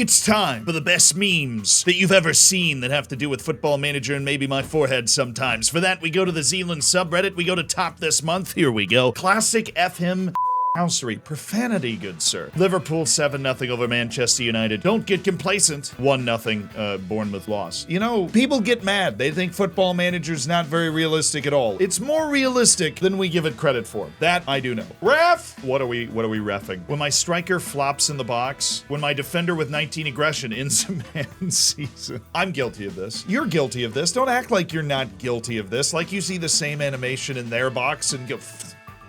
It's time for the best memes that you've ever seen that have to do with Football Manager and maybe my forehead sometimes. For that, we go to the Zealand subreddit. We go to top this month. Here we go. Classic F him housery. Profanity, good sir. Liverpool 7-0 over Manchester United. Don't get complacent. 1-0 Bournemouth loss. You know, people get mad. They think Football Manager's not very realistic at all. It's more realistic than we give it credit for. That I do know. Ref! What are we reffing? When my striker flops in the box, when my defender with 19 aggression ends a man's season. I'm guilty of this. You're guilty of this. Don't act like you're not guilty of this. Like you see the same animation in their box and go...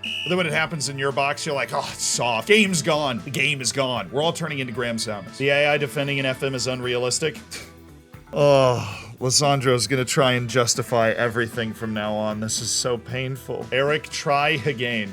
But then when it happens in your box, you're like, oh, it's soft. Game's gone. The game is gone. We're all turning into Graham Sounds. The AI defending an FM is unrealistic. Oh, Lissandro's gonna try and justify everything from now on. This is so painful. Eric, try again.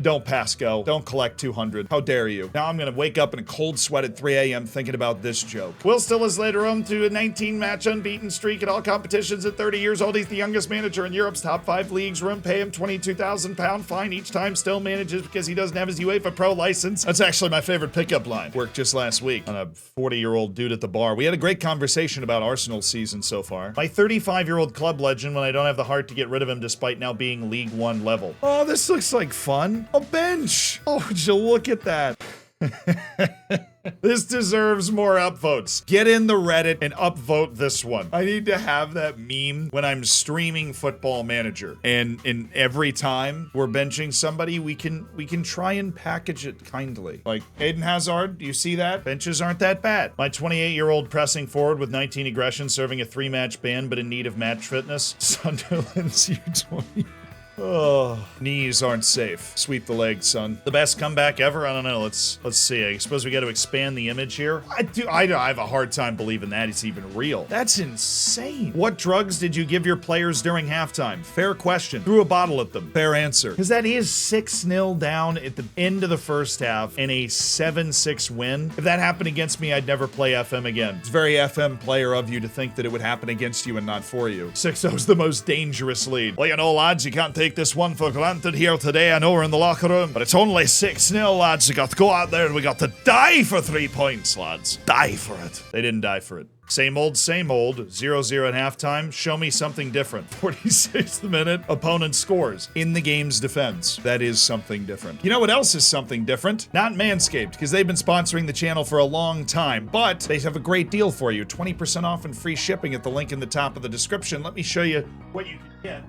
Don't pass go. Don't collect 200. How dare you? Now I'm gonna wake up in a cold sweat at 3 a.m. thinking about this joke. Will still is later on to a 19-match unbeaten streak at all competitions at 30 years old. He's the youngest manager in Europe's top 5 leagues. Room pay him £22,000 fine each time. Still manages because he doesn't have his UEFA Pro license. That's actually my favorite pickup line. Worked just last week on a 40-year-old dude at the bar. We had a great conversation about Arsenal's season so far. My 35-year-old club legend when I don't have the heart to get rid of him despite now being League One level. Oh, this looks like fun. A bench. Oh, would you look at that? This deserves more upvotes. Get in the Reddit and upvote this one. I need to have that meme when I'm streaming Football Manager. And in every time we're benching somebody, we can try and package it kindly. Like Eden Hazard, do you see that? Benches aren't that bad. My 28-year-old pressing forward with 19 aggression, serving a 3-match ban, but in need of match fitness. Sunderland's U20. Oh, knees aren't safe. Sweep the legs, son. The best comeback ever? I don't know. Let's see. I suppose we got to expand the image here. I have a hard time believing that it's even real. That's insane. What drugs did you give your players during halftime? Fair question. Threw a bottle at them. Fair answer. Because that is 6-0 down at the end of the first half and a 7-6 win. If that happened against me, I'd never play FM again. It's very FM player of you to think that it would happen against you and not for you. 6-0's the most dangerous lead. Well, you know, lads, you can't take this one for granted here today. I know we're in the locker room, but it's only 6-0, lads. We got to go out there and we got to die for 3 points, lads. Die for it. They didn't die for it. Same old, 0-0 at halftime. Show me something different. 46th minute, opponent scores in the game's defense. That is something different. You know what else is something different? Not Manscaped, because they've been sponsoring the channel for a long time, but they have a great deal for you. 20% off and free shipping at the link in the top of the description. Let me show you what you can get.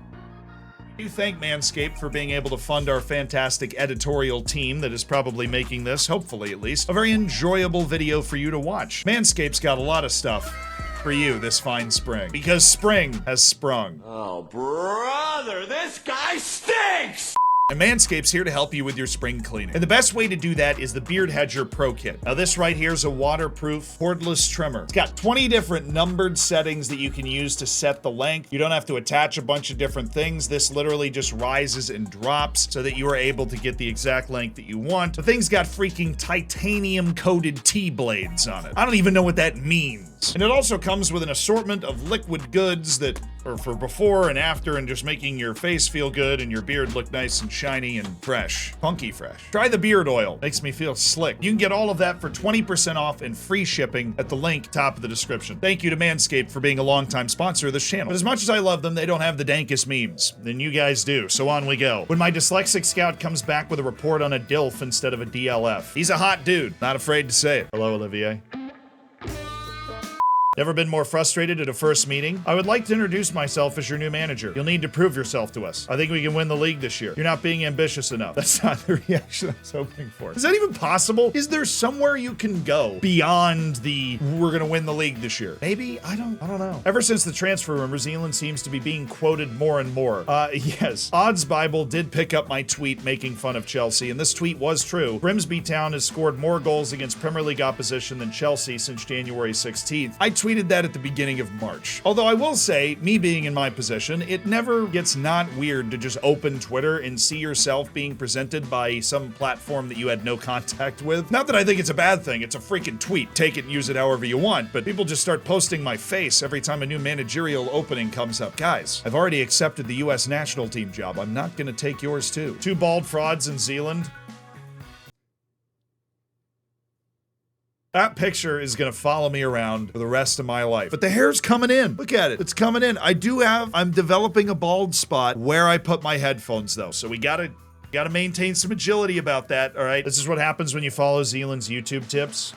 I do thank Manscaped for being able to fund our fantastic editorial team that is probably making this, hopefully at least, a very enjoyable video for you to watch. Manscaped's got a lot of stuff for you this fine spring, because spring has sprung. Oh, brother, this guy stinks! And Manscaped's here to help you with your spring cleaning. And the best way to do that is the Beard Hedger Pro Kit. Now this right here is a waterproof, cordless trimmer. It's got 20 different numbered settings that you can use to set the length. You don't have to attach a bunch of different things. This literally just rises and drops so that you are able to get the exact length that you want. The thing's got freaking titanium-coated T-blades on it. I don't even know what that means. And it also comes with an assortment of liquid goods that are for before and after and just making your face feel good and your beard look nice and shiny and fresh. Funky fresh. Try the beard oil. Makes me feel slick. You can get all of that for 20% off and free shipping at the link top of the description. Thank you to Manscaped for being a longtime sponsor of this channel. But as much as I love them, they don't have the dankest memes. Then you guys do. So on we go. When my dyslexic scout comes back with a report on a DILF instead of a DLF. He's a hot dude. Not afraid to say it. Hello, Olivier. Never been more frustrated at a first meeting? I would like to introduce myself as your new manager. You'll need to prove yourself to us. I think we can win the league this year. You're not being ambitious enough. That's not the reaction I was hoping for. Is that even possible? Is there somewhere you can go beyond the we're gonna win the league this year? Maybe? I don't know. Ever since the transfer rumor, Zealand seems to be being quoted more and more. Yes. Odds Bible did pick up my tweet making fun of Chelsea, and this tweet was true. Grimsby Town has scored more goals against Premier League opposition than Chelsea since January 16th. I tweeted that at the beginning of March. Although I will say, me being in my position, it never gets not weird to just open Twitter and see yourself being presented by some platform that you had no contact with. Not that I think it's a bad thing, it's a freaking tweet. Take it and use it however you want, but people just start posting my face every time a new managerial opening comes up. Guys, I've already accepted the US national team job. I'm not gonna take yours too. 2 bald frauds in Zealand. That picture is gonna follow me around for the rest of my life. But the hair's coming in. Look at it. It's coming in. I'm developing a bald spot where I put my headphones though. So we gotta maintain some agility about that, all right? This is what happens when you follow Zealand's YouTube tips.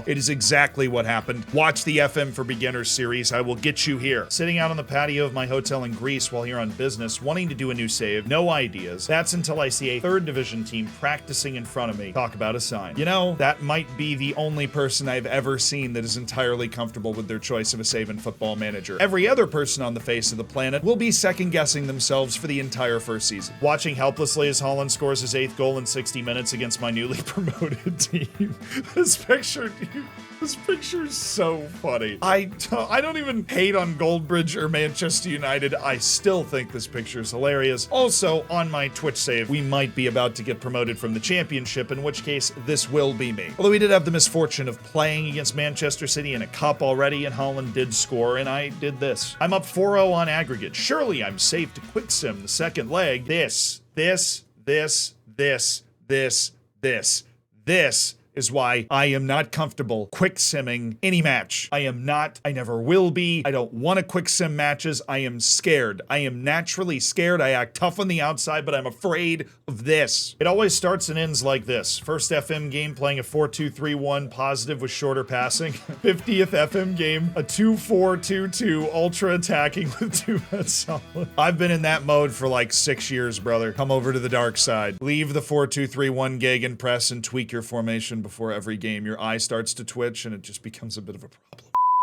It is exactly what happened. Watch the FM for Beginners series. I will get you here. Sitting out on the patio of my hotel in Greece while here on business, wanting to do a new save, no ideas. That's until I see a 3rd division team practicing in front of me. Talk about a sign. You know, that might be the only person I've ever seen that is entirely comfortable with their choice of a save in Football Manager. Every other person on the face of the planet will be second-guessing themselves for the entire first season. Watching helplessly as Holland scores his 8th goal in 60 minutes against my newly promoted team. This picture, dude, this picture is so funny. I don't even hate on Goldbridge or Manchester United. I still think this picture is hilarious. Also, on my Twitch save, we might be about to get promoted from the championship, in which case this will be me. Although we did have the misfortune of playing against Manchester City in a cup already, and Holland did score, and I did this. I'm up 4-0 on aggregate. Surely I'm safe to quick sim the second leg. This is why I am not comfortable quick simming any match. I am not, I never will be. I don't want to quick sim matches. I am scared. I am naturally scared. I act tough on the outside, but I'm afraid of this. It always starts and ends like this. First FM game playing a 4-2-3-1 positive with shorter passing. 50th FM game, a 2-4-2-2 ultra attacking with 2-bet solid. I've been in that mode for like 6 years, brother. Come over to the dark side. Leave the 4-2-3-1 gegenpress and tweak your formation before every game. Your eye starts to twitch and it just becomes a bit of a problem.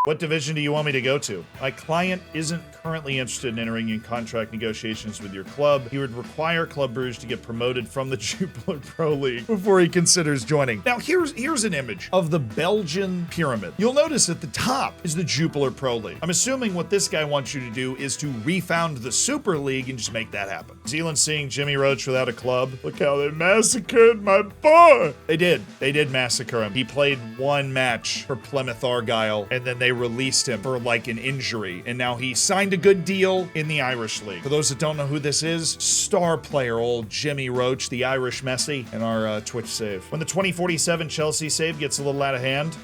What division do you want me to go to? My client isn't currently interested in entering in contract negotiations with your club. He would require Club Brugge to get promoted from the Jupiler Pro League before he considers joining. Now here's an image of the Belgian pyramid. You'll notice at the top is the Jupiler Pro League. I'm assuming what this guy wants you to do is to refound the Super League and just make that happen. Zealand seeing Jimmy Roach without a club. Look how they massacred my boy. They did massacre him. He played 1 match for Plymouth Argyle and then they released him for like an injury, and now he signed a good deal in the Irish League. For those that don't know who this is, star player old Jimmy Roach, the Irish Messi, and our Twitch save. When the 2047 Chelsea save gets a little out of hand,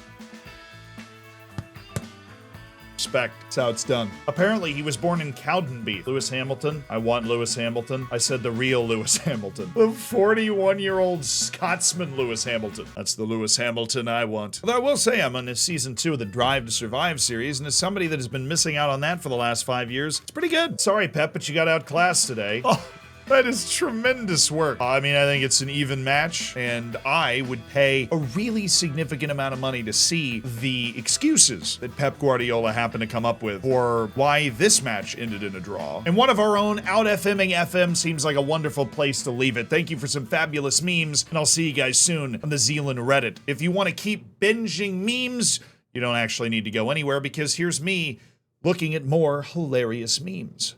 respect. That's how it's done. Apparently, he was born in Cowdenbeath. Lewis Hamilton. I want Lewis Hamilton. I said the real Lewis Hamilton. The 41-year-old Scotsman Lewis Hamilton. That's the Lewis Hamilton I want. Although I will say I'm on season 2 of the Drive to Survive series, and as somebody that has been missing out on that for the last 5 years, it's pretty good. Sorry, Pep, but you got outclassed today. Oh. That is tremendous work. I mean, I think it's an even match, and I would pay a really significant amount of money to see the excuses that Pep Guardiola happened to come up with for why this match ended in a draw. And one of our own out FMing FM seems like a wonderful place to leave it. Thank you for some fabulous memes, and I'll see you guys soon on the Zealand Reddit. If you want to keep binging memes, you don't actually need to go anywhere because here's me looking at more hilarious memes.